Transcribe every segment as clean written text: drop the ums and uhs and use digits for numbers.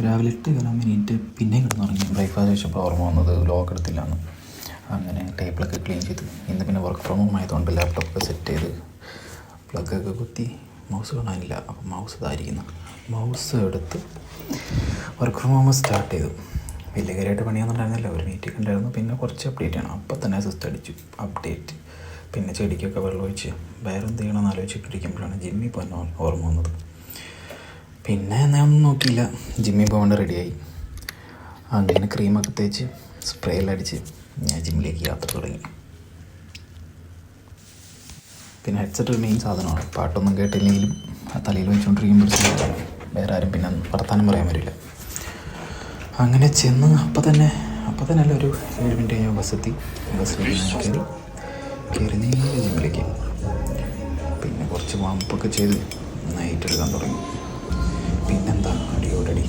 രാവിലെ 8 കയറാൻ വേണ്ടിയിട്ട് പിന്നെയും കിടന്നുറങ്ങി. ബ്രേക്ക്ഫാസ്റ്റ് കഴിച്ചപ്പോൾ ഓർമ്മ വന്നത് ലോക്ക് എടുത്തില്ലാന്ന്. അങ്ങനെ ടേബിളൊക്കെ ക്ലീൻ ചെയ്ത് ഇന്ന് പിന്നെ വർക്ക് ഫ്രം ഹോം ആയതുകൊണ്ട് ലാപ്ടോപ്പൊക്കെ സെറ്റ് ചെയ്ത് പ്ലഗൊക്കെ കുത്തി. മൗസ് കാണാനില്ല, അപ്പം മൗസ് ഇതായിരിക്കുന്നു. മൗസ് എടുത്ത് വർക്ക് ഫ്രം ഹോം സ്റ്റാർട്ട് ചെയ്തു. വലിയ കാര്യമായിട്ട് പണിയൊന്നുണ്ടായിരുന്നില്ല, ഒരു മീറ്റിംഗ് ഉണ്ടായിരുന്നു, പിന്നെ കുറച്ച് അപ്ഡേറ്റ് ചെയ്യണം. അപ്പം തന്നെ സിസ്റ്റം അടിച്ചു അപ്ഡേറ്റ്. പിന്നെ ചെടിക്കൊക്കെ വെള്ളം ഒഴിച്ച് വേറെന്ത് ചെയ്യണമെന്ന് ആലോചിച്ചിട്ടിരിക്കുമ്പോഴാണ് ജിമ്മിൽ പോകാൻ ഓർമ്മ വന്നത്. പിന്നെ ഞാൻ ഒന്നും നോക്കിയില്ല, ജിമ്മിൽ പോകാണ്ട് റെഡിയായി. അങ്ങനെ ക്രീമൊക്കെ തേച്ച് സ്പ്രേ എല്ലാം അടിച്ച് ഞാൻ ജിമ്മിലേക്ക് യാത്ര തുടങ്ങി. പിന്നെ ഹെഡ്സെറ്റ് ഒരു മെയിൻ സാധനമാണ്. പാട്ടൊന്നും കേട്ടില്ലെങ്കിലും തലയിൽ വെച്ചുകൊണ്ടിരിക്കുമ്പോൾ വേറെ ആരും പിന്നെ വർത്താനം പറയാൻ വരില്ല. അങ്ങനെ ചെന്ന് അപ്പം തന്നെ അല്ല, ഒരു 7 മിനിറ്റ് കഴിഞ്ഞാൽ ബസ്സെത്തി. ബസ്സിലേക്ക് കയറി നേരെ ജിമ്മിലേക്ക്. പിന്നെ കുറച്ച് വാമ്പൊക്കെ ചെയ്ത് നൈറ്റ് എടുക്കാൻ തുടങ്ങി. പിന്നെന്താ അടിയോടടി.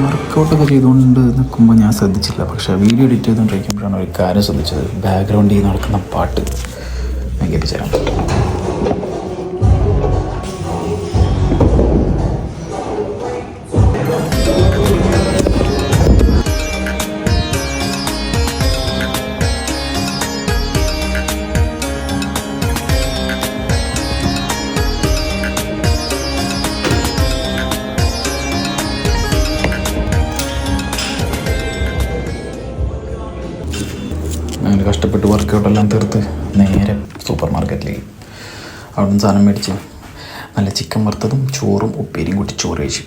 വർക്കൗട്ടൊക്കെ ചെയ്തുകൊണ്ട് നിൽക്കുമ്പോൾ ഞാൻ ശ്രദ്ധിച്ചില്ല, പക്ഷേ വീഡിയോ എഡിറ്റ് ചെയ്തുകൊണ്ടിരിക്കുമ്പോഴാണ് ഒരു കാര്യം ശ്രദ്ധിച്ചത്. ബാക്ക്ഗ്രൗണ്ടിൽ നടക്കുന്ന പാട്ട് ഞാൻ കേൾപ്പിച്ചു തരാം. അങ്ങനെ കഷ്ടപ്പെട്ട് വർക്കൗട്ടെല്ലാം തീർത്ത് നേരെ സൂപ്പർ മാർക്കറ്റിലേക്ക്. അവിടെ നിന്ന് സാധനം മേടിച്ച് നല്ല ചിക്കൻ വറുത്തതും ചോറും ഉപ്പേരിയും കൂട്ടി ചോറ് കഴിച്ചു.